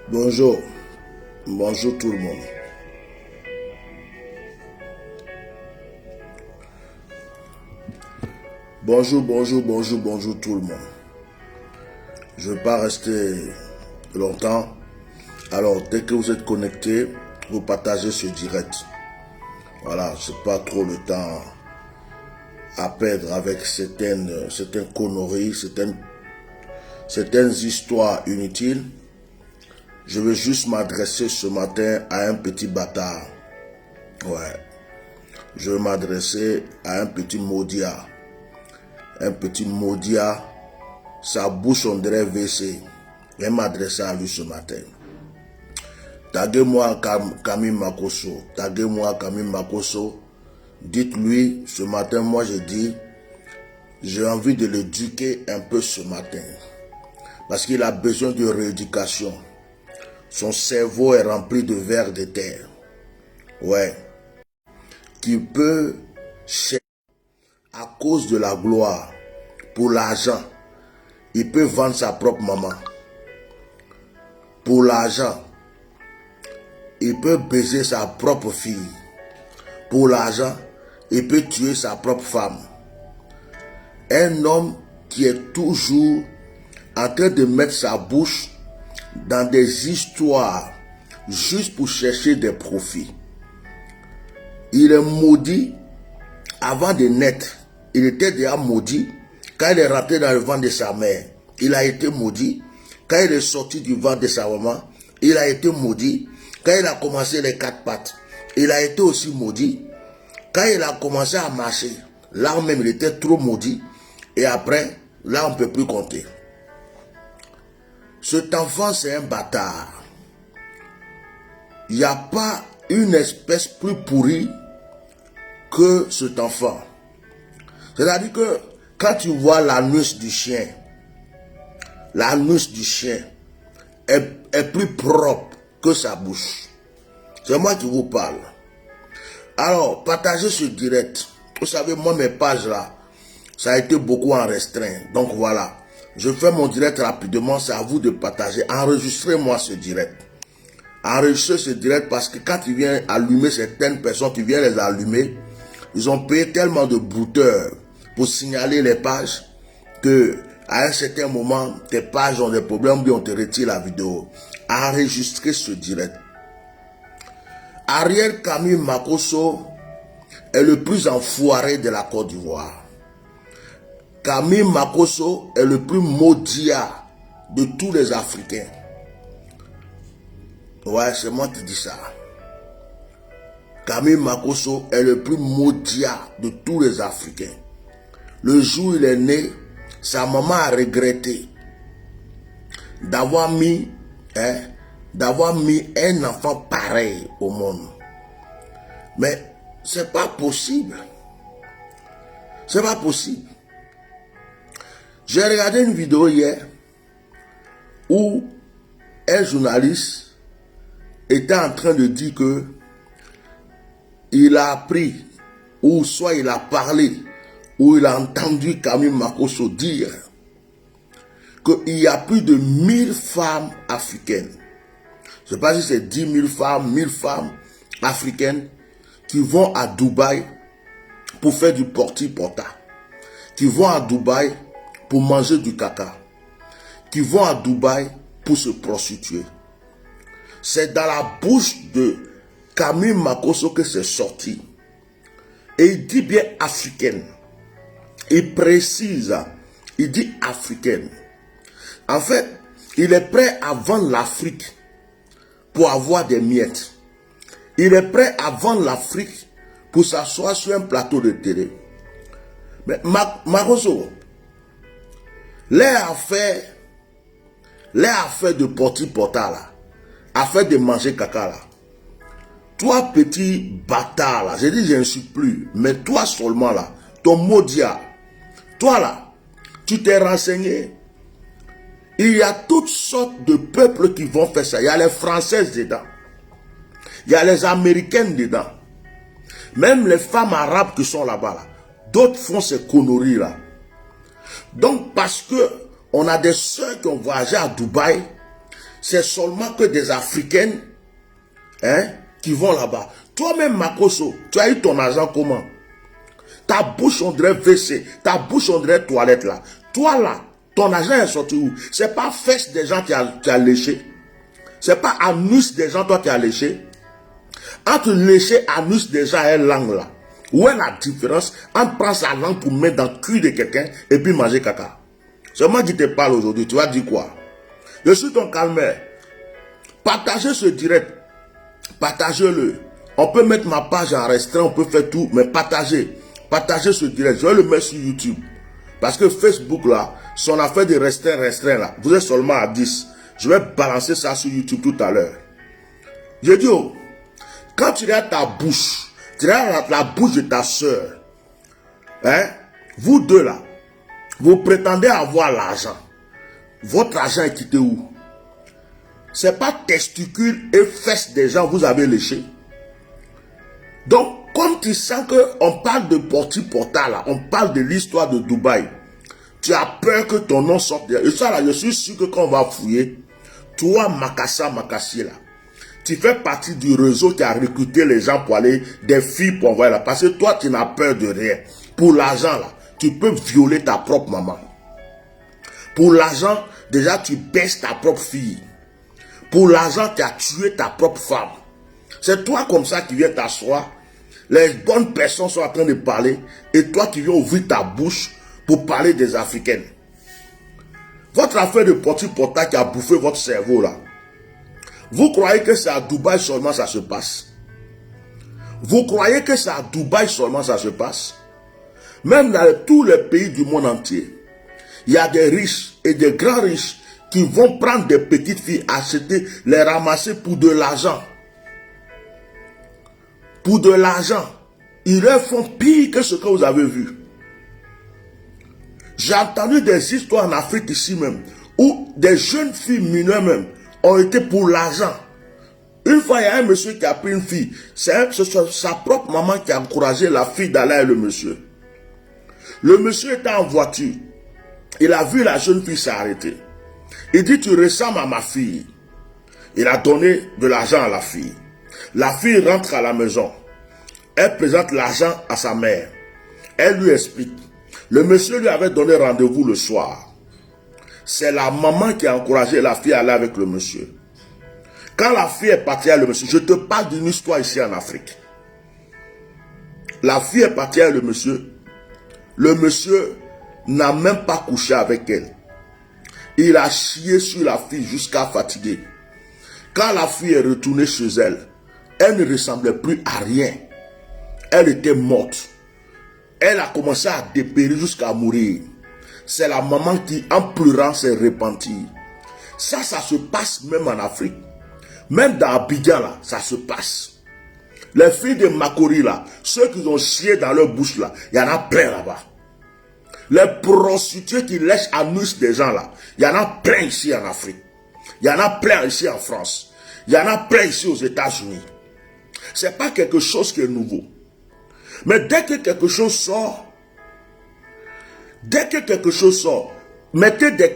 Bonjour, bonjour tout le monde. Bonjour tout le monde. Je ne vais pas rester longtemps. Alors, dès que vous êtes connectés, vous partagez ce direct. Voilà, je n'ai pas trop le temps à perdre avec certaines conneries, certaines histoires inutiles. Je veux juste m'adresser ce matin à un petit bâtard. Ouais. Je veux m'adresser à un petit maudit. Un petit maudit, sa bouche on dirait WC. Je vais m'adresser à lui ce matin. Taguez-moi Camille Makosso. Taguez-moi Camille Makosso. Dites-lui, ce matin, moi je dis, j'ai envie de l'éduquer un peu ce matin. Parce qu'il a besoin de rééducation. Son cerveau est rempli de vers de terre. Ouais. Qui peut chercher à cause de la gloire, pour l'argent. Il peut vendre sa propre maman. Pour l'argent. Il peut baiser sa propre fille. Pour l'argent, il peut tuer sa propre femme. Un homme qui est toujours en train de mettre sa bouche dans des histoires juste pour chercher des profits. Il est maudit avant de naître. Il était déjà maudit quand il est rentré dans le ventre de sa mère. Il a été maudit. Quand il est sorti du ventre de sa maman, il a été maudit. Quand il a commencé les 4 pattes, il a été aussi maudit. Quand il a commencé à marcher, là même il était trop maudit. Et après, là on ne peut plus compter. Cet enfant c'est un bâtard. Il n'y a pas une espèce plus pourrie que cet enfant. C'est-à-dire que quand tu vois l'anus du chien est plus propre que sa bouche. C'est moi qui vous parle. Alors, partagez ce direct. Vous savez, moi, mes pages là, ça a été beaucoup en restreint. Donc voilà, je fais mon direct rapidement, c'est à vous de partager. Enregistrez-moi ce direct. Enregistrez ce direct parce que quand tu viens allumer certaines personnes, tu viens les allumer, ils ont payé tellement de brouteurs pour signaler les pages que à un certain moment, tes pages ont des problèmes, bien on te retire la vidéo. Enregistrez ce direct. Ariel Camille Makosso est le plus enfoiré de la Côte d'Ivoire. Camille Makosso est le plus maudit de tous les Africains. Ouais, c'est moi qui dis ça. Camille Makosso est le plus maudit de tous les Africains. Le jour où il est né, sa maman a regretté d'avoir mis un enfant pareil au monde. Mais c'est pas possible. C'est pas possible. J'ai regardé une vidéo hier où un journaliste était en train de dire que il a appris, ou soit il a parlé, ou il a entendu Camille Makosso dire qu'il y a plus de 1000 femmes africaines. Je ne sais pas si c'est 10 000 femmes, 1000 femmes africaines qui vont à Dubaï pour faire du porti-porta, qui vont à Dubaï pour manger du caca, qui vont à Dubaï pour se prostituer. C'est dans la bouche de Camille Makosso que c'est sorti. Et il dit bien africaine. Il précise, il dit africaine. En fait, il est prêt à vendre l'Afrique pour avoir des miettes. Il est prêt à vendre l'Afrique pour s'asseoir sur un plateau de télé. Mais Makosso, les affaires de porti-porta là, affaires de manger caca là, toi petit bâtard là, je dis je ne suis plus, mais toi seulement là, ton maudia, toi là, tu t'es renseigné. Il y a toutes sortes de peuples qui vont faire ça. Il y a les Françaises dedans. Il y a les Américaines dedans. Même les femmes arabes qui sont là-bas. Là. D'autres font ces conneries là. Donc parce que on a des soeurs qui ont voyagé à Dubaï, c'est seulement que des Africaines qui vont là-bas. Toi-même, Makoso, tu as eu ton argent comment? Ta bouche, on dirait WC. Ta bouche, on dirait toilette là. Toi là, ton argent est sorti où? C'est pas fesses des gens qui a léché. C'est pas anus des gens toi qui as léché. Entre lécher anus des gens et langue là. Où est la différence entre prendre sa langue pour mettre dans le cul de quelqu'un et puis manger caca? C'est moi qui te parle aujourd'hui. Tu vas dire quoi? Je suis ton calmeur. Partagez ce direct. Partagez-le. On peut mettre ma page en restreint, on peut faire tout, mais partagez. Partagez ce direct. Je vais le mettre sur YouTube. Parce que Facebook là, son affaire de restreint là, vous êtes seulement à 10. Je vais balancer ça sur YouTube tout à l'heure. Je dis, oh, quand tu regardes ta bouche, tu regardes la bouche de ta soeur, vous deux là, vous prétendez avoir l'argent. Votre argent est quitté où? C'est pas testicules et fesses des gens vous avez léché. Donc, comme tu sens qu'on parle de Porti-Portal, là, on parle de l'histoire de Dubaï, tu as peur que ton nom sorte. Et ça là, je suis sûr que quand on va fouiller, toi, Makassi là, tu fais partie du réseau qui a recruté les gens pour aller, des filles pour envoyer là. Parce que toi, tu n'as peur de rien. Pour l'argent là, tu peux violer ta propre maman. Pour l'argent, déjà, tu baisses ta propre fille. Pour l'argent, tu as tué ta propre femme. C'est toi comme ça qui viens t'asseoir. Les bonnes personnes sont en train de parler. Et toi qui viens ouvrir ta bouche pour parler des Africaines. Votre affaire de Porti-Portal qui a bouffé votre cerveau là. Vous croyez que c'est à Dubaï seulement ça se passe? Vous croyez que c'est à Dubaï seulement ça se passe? Même dans tous les pays du monde entier. Il y a des riches et des grands riches qui vont prendre des petites filles, acheter, les ramasser pour de l'argent. Pour de l'argent. Ils leur font pire que ce que vous avez vu. J'ai entendu des histoires en Afrique ici même, où des jeunes filles mineures même ont été pour l'argent. Une fois, il y a un monsieur qui a pris une fille. C'est sa propre maman qui a encouragé la fille d'aller avec le monsieur. Le monsieur était en voiture. Il a vu la jeune fille s'arrêter. Il dit, tu ressembles à ma fille. Il a donné de l'argent à la fille. La fille rentre à la maison. Elle présente l'argent à sa mère. Elle lui explique. Le monsieur lui avait donné rendez-vous le soir. C'est la maman qui a encouragé la fille à aller avec le monsieur. Quand la fille est partie avec le monsieur, je te parle d'une histoire ici en Afrique. La fille est partie avec le monsieur. Le monsieur n'a même pas couché avec elle. Il a chié sur la fille jusqu'à fatiguer. Quand la fille est retournée chez elle, elle ne ressemblait plus à rien. Elle était morte. Elle a commencé à dépérir jusqu'à mourir. C'est la maman qui, en pleurant, s'est repentie. Ça se passe même en Afrique. Même dans Abidjan, là, ça se passe. Les filles de Makori, là, ceux qui ont chié dans leur bouche, là, il y en a plein là-bas. Les prostituées qui lèchent anus des gens, là, il y en a plein ici en Afrique. Il y en a plein ici en France. Il y en a plein ici aux États-Unis. Ce n'est pas quelque chose qui est nouveau. Mais dès que quelque chose sort, mettez des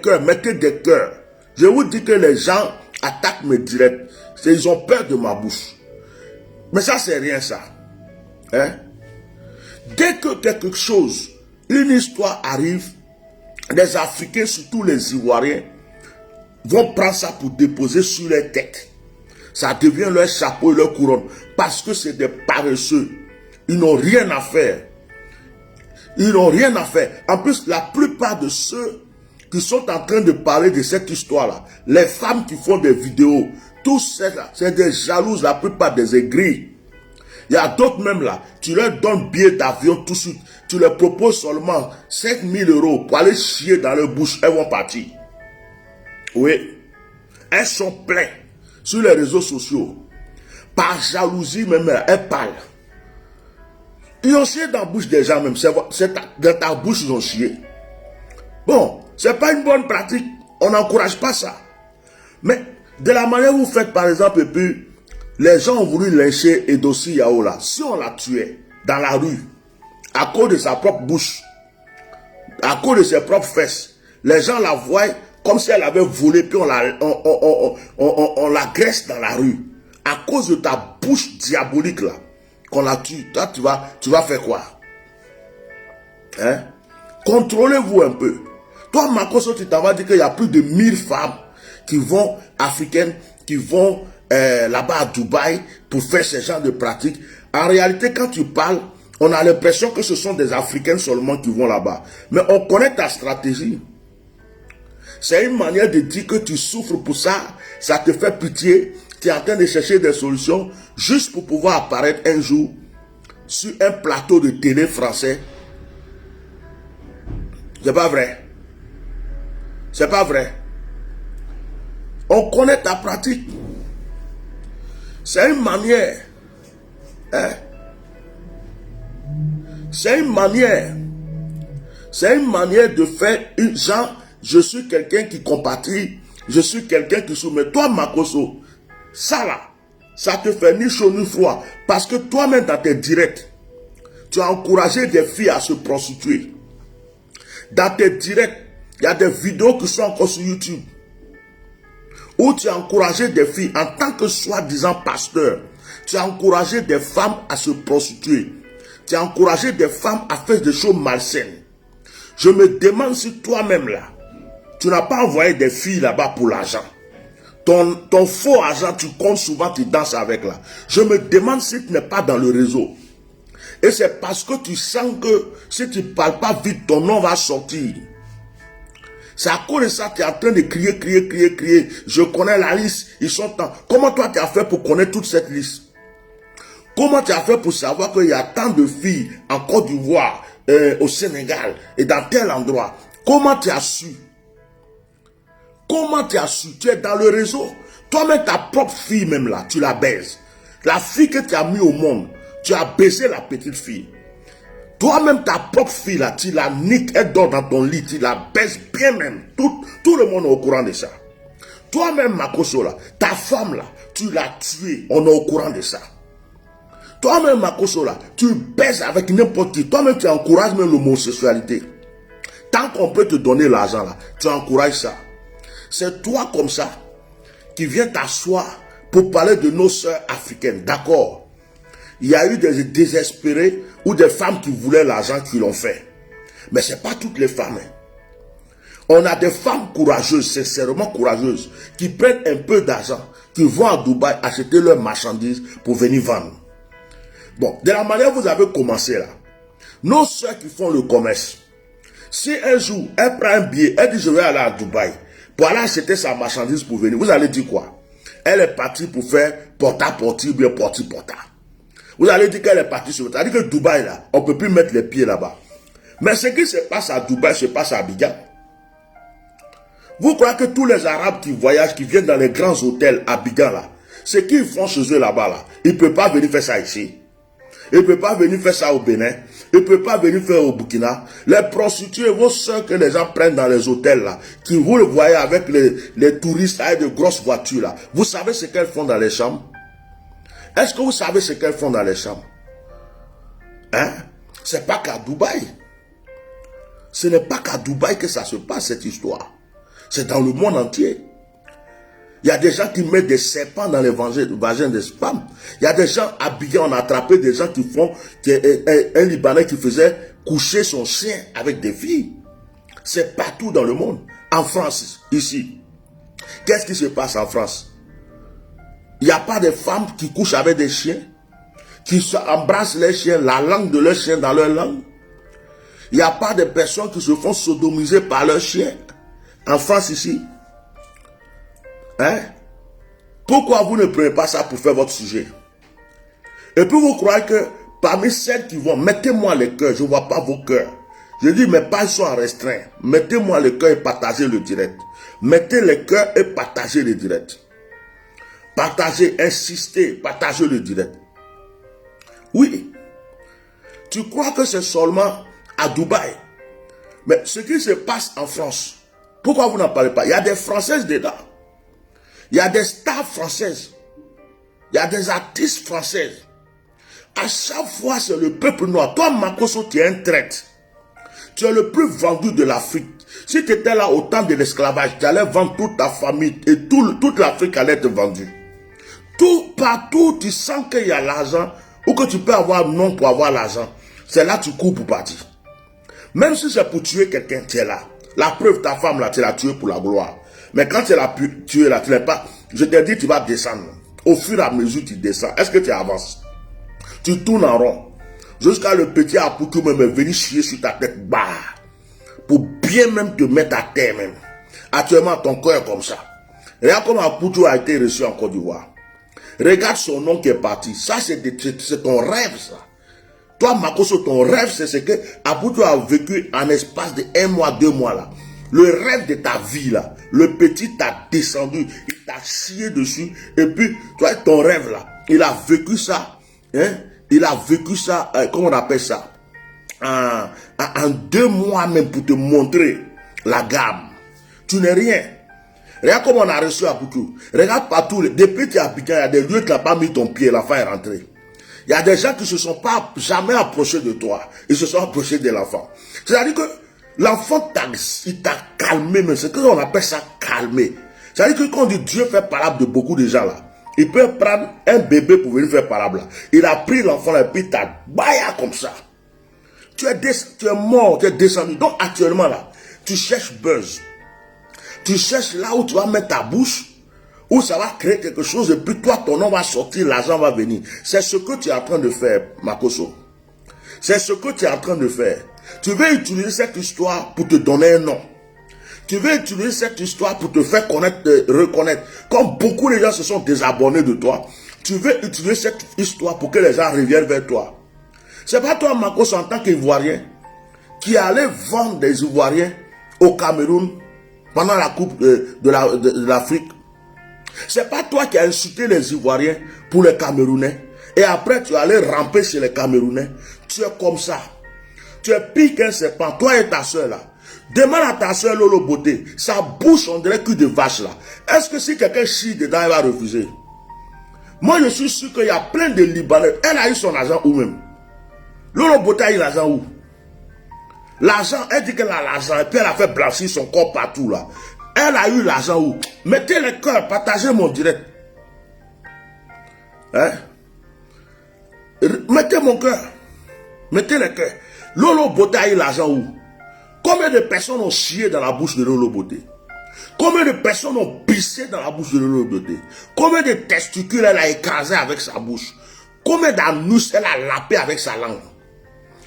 cœurs. Je vous dis que les gens attaquent mes directs. Ils ont peur de ma bouche. Mais ça, c'est rien ça. Dès que quelque chose, une histoire arrive, les Africains, surtout les Ivoiriens, vont prendre ça pour déposer sur leur tête. Ça devient leur chapeau et leur couronne. Parce que c'est des paresseux. Ils n'ont rien à faire. En plus, la plupart de ceux qui sont en train de parler de cette histoire-là, les femmes qui font des vidéos, tous celles-là, c'est des jalouses, la plupart des aigris. Il y a d'autres même là, tu leur donnes billet d'avion tout de suite, tu leur proposes seulement 5 000 € pour aller chier dans leur bouche, elles vont partir. Oui, elles sont pleines sur les réseaux sociaux. Par jalousie même, elles parlent. Ils ont chié dans la bouche des gens même. C'est dans ta bouche ils ont chié. Bon, c'est pas une bonne pratique. On n'encourage pas ça. Mais de la manière où vous faites par exemple, et puis les gens ont voulu lyncher Edossi Yaola. Si on la tuait dans la rue, à cause de sa propre bouche, à cause de ses propres fesses, les gens la voient comme si elle avait volé, puis on l'agresse dans la rue. À cause de ta bouche diabolique là, qu'on la tue. Toi, tu vas faire quoi? Hein? Contrôlez-vous un peu. Toi, Makoso, tu t'en vas dire qu'il y a plus de 1000 femmes qui vont, africaines, qui vont là-bas à Dubaï pour faire ce genre de pratiques. En réalité, quand tu parles, on a l'impression que ce sont des Africaines seulement qui vont là-bas. Mais on connaît ta stratégie. C'est une manière de dire que tu souffres pour ça, ça te fait pitié, tu es en train de chercher des solutions juste pour pouvoir apparaître un jour sur un plateau de télé français. C'est pas vrai. C'est pas vrai. On connaît ta pratique. C'est une manière. Hein? C'est une manière. C'est une manière de faire une genre, je suis quelqu'un qui compatrie, je suis quelqu'un qui soumet. Toi, Makoso, ça là, ça te fait ni chaud ni froid. Parce que toi-même dans tes directs, tu as encouragé des filles à se prostituer. Dans tes directs, il y a des vidéos qui sont encore sur YouTube. Où tu as encouragé des filles en tant que soi-disant pasteur. Tu as encouragé des femmes à se prostituer. Tu as encouragé des femmes à faire des choses malsaines. Je me demande si toi-même là, tu n'as pas envoyé des filles là-bas pour l'argent. Ton faux argent, tu comptes souvent, tu danses avec là. Je me demande si tu n'es pas dans le réseau. Et c'est parce que tu sens que si tu ne parles pas vite, ton nom va sortir. C'est à cause de ça que tu es en train de crier. Je connais la liste, ils sont temps. Comment toi tu as fait pour connaître toute cette liste? Comment tu as fait pour savoir qu'il y a tant de filles en Côte d'Ivoire, au Sénégal et dans tel endroit? Comment tu as su? Comment tu as su? Tu es dans le réseau. Toi-même, ta propre fille même là, tu la baises. La fille que tu as mis au monde, tu as baisé la petite fille. Toi-même, ta propre fille là, tu la niques, elle dort dans ton lit, tu la baises bien même. Tout le monde est au courant de ça. Toi-même, Makoso là, ta femme là, tu l'as tuée, on est au courant de ça. Toi-même, Makoso là, tu baises avec n'importe qui. Toi-même, tu encourages même l'homosexualité. Tant qu'on peut te donner l'argent là, tu encourages ça. C'est toi comme ça qui viens t'asseoir pour parler de nos sœurs africaines. D'accord. Il y a eu des désespérés ou des femmes qui voulaient l'argent qui l'ont fait. Mais ce n'est pas toutes les femmes. On a des femmes courageuses, sincèrement courageuses, qui prennent un peu d'argent, qui vont à Dubaï acheter leurs marchandises pour venir vendre. Bon, de la manière dont vous avez commencé là, nos sœurs qui font le commerce, si un jour elle prend un billet, elle dit je vais aller à Dubaï pour aller acheter sa marchandise pour venir, vous allez dire quoi? Elle est partie pour faire porte-à-porte ou bien porte-à-porte. Vous allez dire qu'elle est partie sur... C'est-à-dire que Dubaï, là, on ne peut plus mettre les pieds là-bas. Mais ce qui se passe à Dubaï se passe à Abidjan. Vous croyez que tous les Arabes qui voyagent, qui viennent dans les grands hôtels à Abidjan, là, ce qu'ils font chez eux là-bas, là, ils ne peuvent pas venir faire ça ici. Ils ne peuvent pas venir faire ça au Bénin. Ils ne peuvent pas venir faire au Burkina. Les prostituées, vos soeurs que les gens prennent dans les hôtels, là, qui vous le voyez avec les touristes avec de grosses voitures, là, vous savez ce qu'elles font dans les chambres? Est-ce que vous savez ce qu'elles font dans les chambres? Hein? C'est pas qu'à Dubaï. Ce n'est pas qu'à Dubaï que ça se passe, cette histoire. C'est dans le monde entier. Il y a des gens qui mettent des serpents dans les vagins des femmes. Il y a des gens habillés, on a attrapé des gens qui font... Un Libanais qui faisait coucher son chien avec des filles. C'est partout dans le monde. En France, ici. Qu'est-ce qui se passe en France? Il n'y a pas de femmes qui couchent avec des chiens, qui embrassent les chiens, la langue de leurs chiens dans leur langue. Il n'y a pas de personnes qui se font sodomiser par leurs chiens. En France ici. Hein? Pourquoi vous ne prenez pas ça pour faire votre sujet? Et puis vous croyez que parmi celles qui vont, mettez-moi les cœurs, je ne vois pas vos cœurs. Je dis mes pages sont restreints. Mettez-moi les cœurs et partagez le direct. Mettez les cœurs et partagez le direct. Partagez, insistez, partagez le direct. Oui. Tu crois que c'est seulement à Dubaï. Mais ce qui se passe en France, pourquoi vous n'en parlez pas? Il y a des Françaises dedans. Il y a des stars françaises. Il y a des artistes françaises. À chaque fois, c'est le peuple noir. Toi, Makoso, tu es un traître. Tu es le plus vendu de l'Afrique. Si tu étais là au temps de l'esclavage, tu allais vendre toute ta famille et toute l'Afrique allait être vendue. Tout, partout, tu sens qu'il y a l'argent ou que tu peux avoir non pour avoir l'argent. C'est là que tu cours pour partir. Même si c'est pour tuer quelqu'un, tu es là. La preuve, ta femme là, tu l'as tuée pour la gloire. Mais quand tu l'as tuée là, tu n'es pas. Je te dis, tu vas descendre. Au fur et à mesure, tu descends. Est-ce que tu avances? Tu tournes en rond. Jusqu'à le petit Apoutou même venir chier sur ta tête. Bah, pour bien même te mettre à terre même. Actuellement, ton cœur est comme ça. Regarde comment Apoutou a été reçu en Côte d'Ivoire. Regarde son nom qui est parti. Ça, c'est ton rêve, ça. Toi, Makosso, ton rêve, c'est ce que Apoutou a vécu en espace de 1 mois, 2 mois là. Le rêve de ta vie là. Le petit t'a descendu. Il t'a chié dessus. Et puis, toi, ton rêve là. Il a vécu ça. Hein? Il a vécu ça. Comment on appelle ça? En 2 mois même pour te montrer la gamme. Tu n'es rien. Regarde comment on a reçu Apoutou. Regarde partout. Depuis que tu es habitant, il y a des lieux que tu n'as pas mis ton pied. L'enfant est rentré. Il y a des gens qui ne se sont pas jamais approchés de toi. Ils se sont approchés de l'enfant. C'est-à-dire que l'enfant il t'a calmé. Mais c'est ce qu'on appelle ça calmer. C'est-à-dire que quand on dit Dieu fait parable de beaucoup de gens là, il peut prendre un bébé pour venir faire parable là. Il a pris l'enfant là et puis il t'a baillé comme ça. Tu es mort, tu es descendu. Donc actuellement là, tu cherches buzz. Tu cherches là où tu vas mettre ta bouche, où ça va créer quelque chose, et puis toi, ton nom va sortir, l'argent va venir. C'est ce que tu es en train de faire, Makosso. C'est ce que tu es en train de faire. Tu veux utiliser cette histoire pour te donner un nom. Tu veux utiliser cette histoire pour te faire connaître, reconnaître. Comme beaucoup de gens se sont désabonnés de toi, tu veux utiliser cette histoire pour que les gens reviennent vers toi. C'est pas toi, Makosso, en tant qu'Ivoirien, qui allait vendre des Ivoiriens au Cameroun pendant la Coupe de l'Afrique. C'est pas toi qui as insulté les Ivoiriens pour les Camerounais. Et après, tu allais ramper chez les Camerounais. Tu es comme ça. Tu es pire qu'un serpent. Toi et ta soeur là. Demande à ta soeur Lolo Beauté. Sa bouche, on dirait cul de vache là. Est-ce que si quelqu'un chie dedans, elle va refuser? Moi, je suis sûr qu'il y a plein de Libanais. Elle a eu son argent où même? Lolo Beauté a eu l'argent où? L'argent, elle dit qu'elle a l'argent. Et puis elle a fait blanchir son corps partout là. Elle a eu l'argent où? Mettez le cœur, partagez mon direct. Hein? Mettez mon cœur. Mettez le cœur. Lolo Beauté a eu l'argent où? Combien de personnes ont chié dans la bouche de Lolo Beauté? Combien de personnes ont pissé dans la bouche de Lolo Beauté? Combien de testicules elle a écrasé avec sa bouche? Combien d'anus elle a lapé avec sa langue?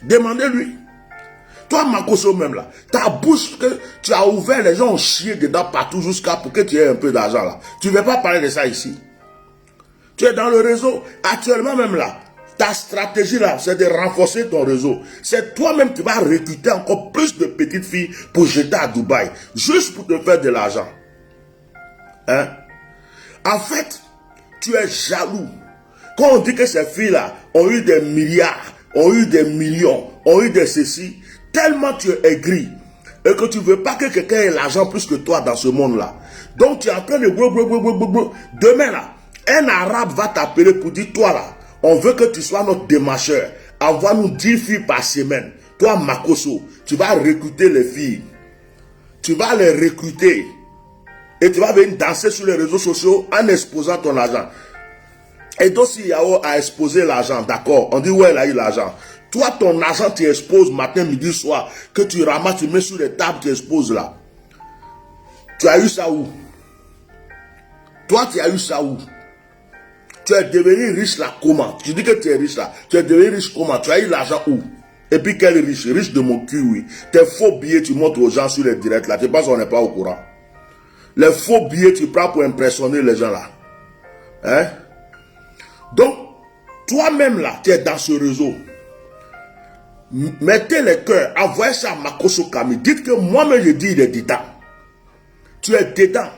Demandez-lui. Toi, Makosso même là, ta bouche que tu as ouvert, les gens ont chié dedans partout jusqu'à pour que tu aies un peu d'argent là. Tu ne veux pas parler de ça ici. Tu es dans le réseau. Actuellement même là, ta stratégie là, c'est de renforcer ton réseau. C'est toi-même qui vas recruter encore plus de petites filles pour jeter à Dubaï. Juste pour te faire de l'argent. Hein? En fait, tu es jaloux. Quand on dit que ces filles là ont eu des milliards, ont eu des millions, ont eu des ceci, tellement tu es aigri et que tu ne veux pas que quelqu'un ait l'argent plus que toi dans ce monde-là. Donc tu es en train de... Demain là, un arabe va t'appeler pour dire, toi là, on veut que tu sois notre démarcheur. Envoie-nous 10 filles par semaine. Toi, Makosso, tu vas recruter les filles. Tu vas les recruter. Et tu vas venir danser sur les réseaux sociaux en exposant ton argent. Et donc si Yao a exposé l'argent, d'accord, on dit ouais, elle a eu l'argent. Toi, ton argent, tu exposes matin, midi, soir, que tu ramasses, tu mets sur les tables, tu exposes là. Tu as eu ça où? Toi, tu as eu ça où? Tu es devenu riche là, comment? Tu dis que tu es riche là. Tu es devenu riche comment? Tu as eu l'argent où? Et puis quel riche? Riche de mon cul, oui. Tes faux billets, tu montres aux gens sur les directs là. Tu penses qu'on n'est pas au courant? Les faux billets, tu prends pour impressionner les gens là. Hein? Donc, toi-même là, tu es dans ce réseau. Mettez les cœurs, envoyez ça à Makosso Kami. Dites que moi-même je dis il est dedans. Tu es dedans.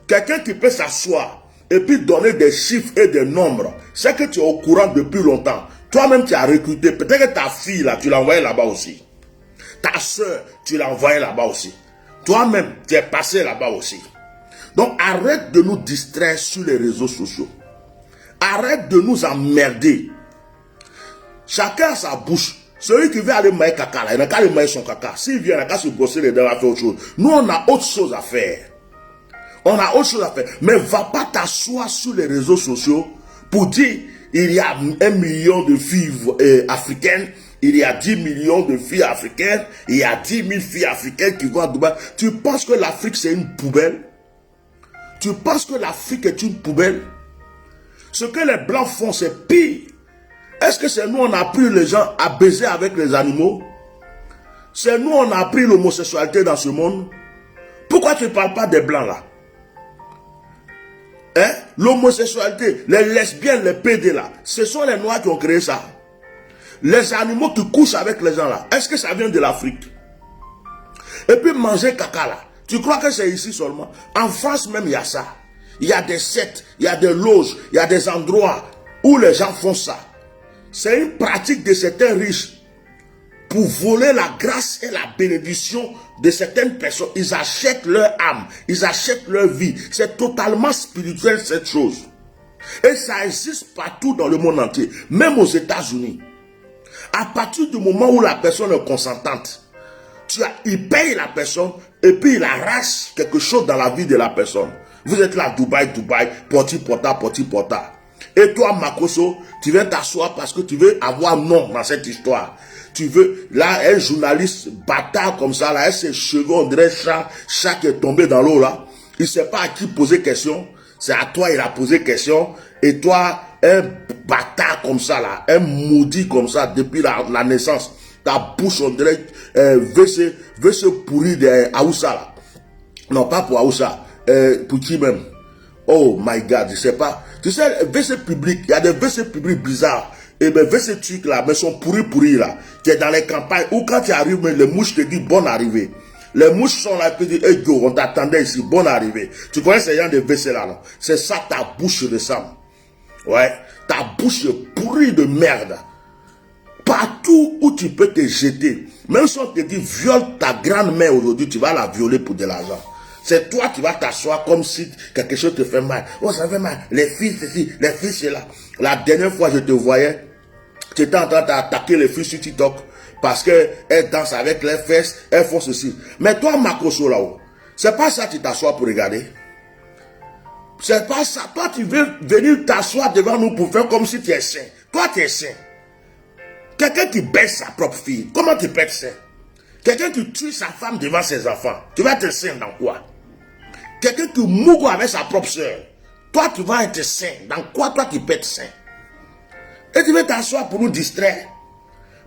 Quelqu'un qui peut s'asseoir et puis donner des chiffres et des nombres, c'est que tu es au courant depuis longtemps. Toi-même tu as recruté. Peut-être que ta fille là, tu l'as envoyée là-bas aussi. Ta soeur, tu l'as envoyée là-bas aussi. Toi-même, tu es passé là-bas aussi. Donc arrête de nous distraire sur les réseaux sociaux. Arrête de nous emmerder. Chacun a sa bouche. Celui qui veut aller mailler caca, là, il n'a qu'à aller mailler son caca. S'il vient, il n'a qu'à se brosser les dents, à faire autre chose. Nous, on a autre chose à faire. On a autre chose à faire. Mais va pas t'asseoir sur les réseaux sociaux pour dire il y a 1 million de filles africaines, il y a 10 millions de filles africaines, il y a 10 000 filles africaines qui vont à Dubaï. Tu penses que l'Afrique c'est une poubelle? Tu penses que l'Afrique est une poubelle? Ce que les Blancs font, c'est pire. Est-ce que c'est nous on a appris les gens à baiser avec les animaux? C'est nous on a appris l'homosexualité dans ce monde? Pourquoi tu ne parles pas des Blancs là? Hein? L'homosexualité, les lesbiennes, les PD là, ce sont les Noirs qui ont créé ça. Les animaux qui couchent avec les gens là, est-ce que ça vient de l'Afrique? Et puis manger caca là, tu crois que c'est ici seulement? En France même il y a ça. Il y a des sectes, il y a des loges, il y a des endroits où les gens font ça. C'est une pratique de certains riches pour voler la grâce et la bénédiction de certaines personnes. Ils achètent leur âme, ils achètent leur vie. C'est totalement spirituel cette chose. Et ça existe partout dans le monde entier, même aux États-Unis. À partir du moment où la personne est consentante, il paye la personne et puis il arrache quelque chose dans la vie de la personne. Vous êtes là, Dubaï, porti porta. Et toi, Makoso, tu viens t'asseoir parce que tu veux avoir nom dans cette histoire. Tu veux, là, un journaliste bâtard comme ça, là, avec ses cheveux, on dirait chat qui est tombé dans l'eau, là. Il ne sait pas à qui poser question. C'est à toi, il a posé question. Et toi, un bâtard comme ça, là, un maudit comme ça, depuis la naissance, ta bouche, on dirait, veut se pourrir de Aoussa, là. Non, pas pour Aoussa, pour qui même? Oh my God, je sais pas. Tu sais, WC public, il y a des WC publics bizarres. Et bien, WC trucs là, mais sont pourris là. Tu es dans les campagnes, où quand tu arrives, les mouches te disent bonne arrivée. Les mouches sont là, et te disent, hey Joe, on t'attendait ici, bonne arrivée. Tu connais ces gens de WC là, non? C'est ça ta bouche ressemble. Ouais, ta bouche est pourrie de merde. Partout où tu peux te jeter, même si on te dit viole ta grand-mère aujourd'hui, tu vas la violer pour de l'argent. C'est toi qui vas t'asseoir comme si quelque chose te fait mal. Oh, ça fait mal. Les filles, ceci, les filles, c'est là. La dernière fois, je te voyais, tu étais en train d'attaquer les filles sur TikTok parce qu'elles dansent avec les fesses, elles font ceci. Mais toi, Makoso, là-haut, c'est pas ça que tu t'assois pour regarder. C'est pas ça. Toi, tu veux venir t'asseoir devant nous pour faire comme si tu es saint. Toi, tu es saint. Quelqu'un qui baisse sa propre fille, comment tu peux être saint? Quelqu'un qui tue sa femme devant ses enfants, tu vas être saint dans quoi? Quelqu'un qui mourra avec sa propre soeur, toi tu vas être saint. Dans quoi toi tu peux être saint? Et tu veux t'asseoir pour nous distraire,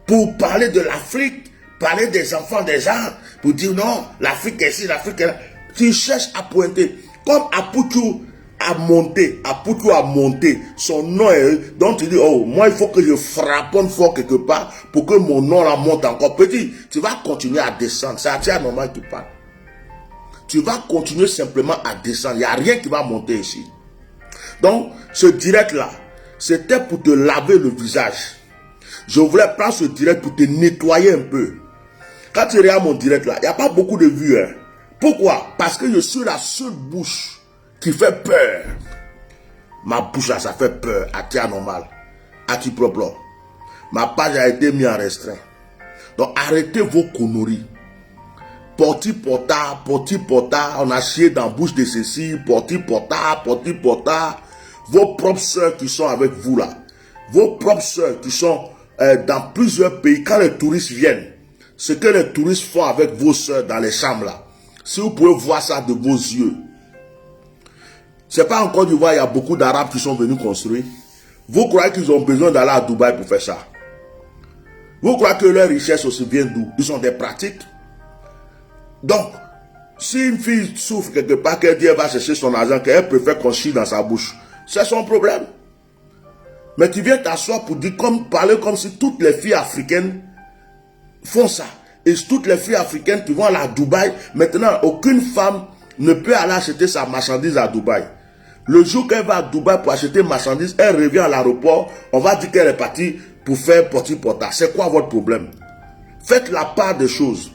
pour parler de l'Afrique, parler des enfants des gens, pour dire non, l'Afrique est ici, l'Afrique est là. Tu cherches à pointer, comme Aputu a monté, son nom est, donc tu dis, oh, moi il faut que je frapponne fort quelque part pour que mon nom la monte encore. Petit, tu vas continuer à descendre, c'est Atia Normal qui parle. Tu vas continuer simplement à descendre, il n'y a rien qui va monter ici. Donc, ce direct-là, c'était pour te laver le visage. Je voulais prendre ce direct pour te nettoyer un peu. Quand tu regardes mon direct-là, il n'y a pas beaucoup de vues. Hein. Pourquoi? Parce que je suis la seule bouche qui fait peur. Ma bouche là, ça fait peur. Atia Normal. Ati propre. Ma page a été mise en restreint. Donc arrêtez vos conneries. Porti porta, on a chié dans la bouche de ceci, porti porta. Vos propres soeurs qui sont avec vous là. Vos propres soeurs qui sont dans plusieurs pays. Quand les touristes viennent, ce que les touristes font avec vos soeurs dans les chambres là. Si vous pouvez voir ça de vos yeux. C'est pas encore du voir, il y a beaucoup d'Arabes qui sont venus construire. Vous croyez qu'ils ont besoin d'aller à Dubaï pour faire ça? Vous croyez que leur richesse aussi vient d'où? Ils ont des pratiques. Donc, si une fille souffre quelque part, qu'elle dit qu'elle va chercher son argent, qu'elle préfère qu'on chie dans sa bouche, c'est son problème. Mais tu viens t'asseoir pour dire, parler comme si toutes les filles africaines font ça. Et toutes les filles africaines qui vont aller à Dubaï, maintenant, aucune femme ne peut aller acheter sa marchandise à Dubaï. Le jour qu'elle va à Dubaï pour acheter marchandise, elle revient à l'aéroport, on va dire qu'elle est partie pour faire porti-porta. C'est quoi votre problème? Faites la part des choses.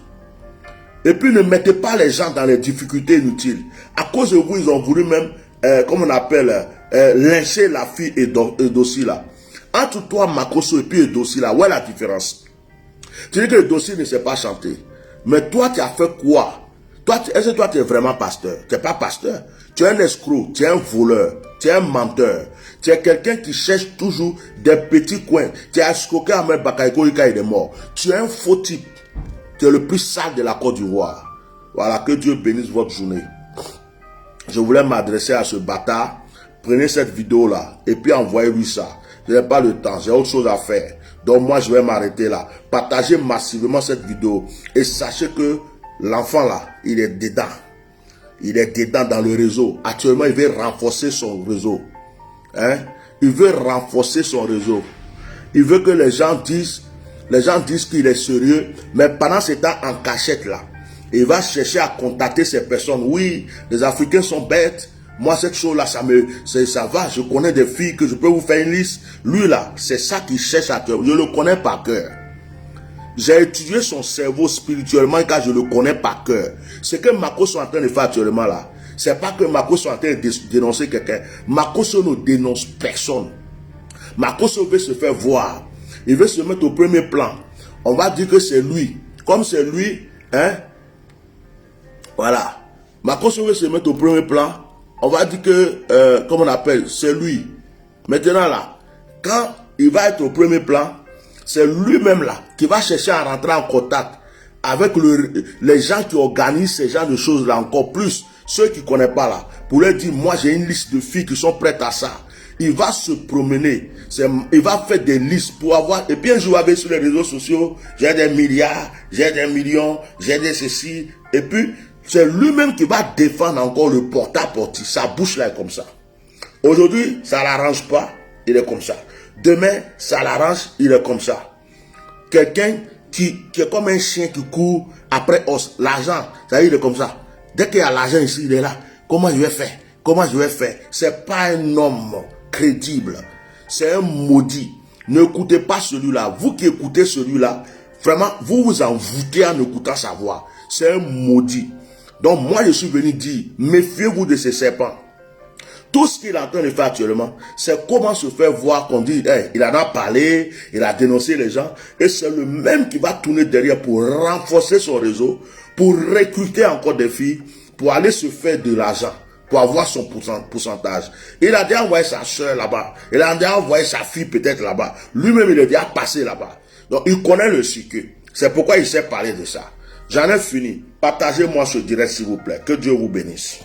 Et puis ne mettez pas les gens dans les difficultés inutiles. À cause de vous, ils ont voulu même, comme on appelle, lyncher la fille Edossi là. Entre toi, Makoso, et puis Edossi là, où est la différence? Tu dis que le dossier ne sait pas chanter. Mais toi, tu as fait quoi? Est-ce que toi, tu es vraiment pasteur? Tu n'es pas pasteur. Tu es un escroc, tu es un voleur, tu es un menteur. Tu es quelqu'un qui cherche toujours des petits coins. Tu as escroqué Ahmed Bakaïko quand il est mort. Tu es un faux type. Tu es le plus sale de la Côte d'Ivoire. Voilà, que Dieu bénisse votre journée. Je voulais m'adresser à ce bâtard. Prenez cette vidéo-là et puis envoyez-lui ça. Je n'ai pas le temps, j'ai autre chose à faire. Donc moi, je vais m'arrêter là. Partagez massivement cette vidéo et sachez que l'enfant là, il est dedans. Il est dedans dans le réseau. Actuellement, il veut renforcer son réseau. Hein? Il veut renforcer son réseau. Il veut que les gens disent qu'il est sérieux, mais pendant ce temps en cachette là, il va chercher à contacter ces personnes. Oui, les Africains sont bêtes. Moi, cette chose-là, ça va. Je connais des filles que je peux vous faire une liste. Lui, là, c'est ça qu'il cherche à cœur. Je le connais par cœur. J'ai étudié son cerveau spirituellement car je le connais par cœur. Ce que Makosso est en train de faire actuellement là, c'est pas que Makosso est en train de dénoncer quelqu'un. Makosso ne dénonce personne. Makosso veut se faire voir. Il veut se mettre au premier plan. On va dire que c'est lui. Comme c'est lui, hein, voilà. Makosso veut se mettre au premier plan. On va dire que, comme on appelle, c'est lui. Maintenant là, quand il va être au premier plan, c'est lui-même là qui va chercher à rentrer en contact avec les gens qui organisent ces genres de choses là encore plus. Ceux qui ne connaissent pas là, pour leur dire, moi j'ai une liste de filles qui sont prêtes à ça. Il va se promener, il va faire des listes pour avoir, et puis un jour avec sur les réseaux sociaux, j'ai des milliards, j'ai des millions, j'ai des ceci, et puis c'est lui-même qui va défendre encore le porte-à-porte. Sa bouche là est comme ça. Aujourd'hui, ça ne l'arrange pas, il est comme ça. Demain, ça l'arrange, il est comme ça. Quelqu'un qui est comme un chien qui court après os. L'argent, ça il est comme ça. Dès qu'il y a l'argent ici, il est là. Comment je vais faire? Comment je vais faire? C'est pas un homme crédible. C'est un maudit. N'écoutez pas celui-là. Vous qui écoutez celui-là, vraiment, vous vous en foutez en écoutant sa voix. C'est un maudit. Donc moi, je suis venu dire, méfiez-vous de ces serpents. Tout ce qu'il est en train de faire actuellement, c'est comment se faire voir qu'on dit, hey, il en a parlé, il a dénoncé les gens, et c'est le même qui va tourner derrière pour renforcer son réseau, pour recruter encore des filles, pour aller se faire de l'argent, pour avoir son pourcentage. Il a déjà envoyé sa soeur là-bas, il a déjà envoyé sa fille peut-être là-bas, lui-même il est déjà passé là-bas. Donc il connaît le circuit, c'est pourquoi il sait parler de ça. J'en ai fini. Partagez-moi ce direct s'il vous plaît. Que Dieu vous bénisse.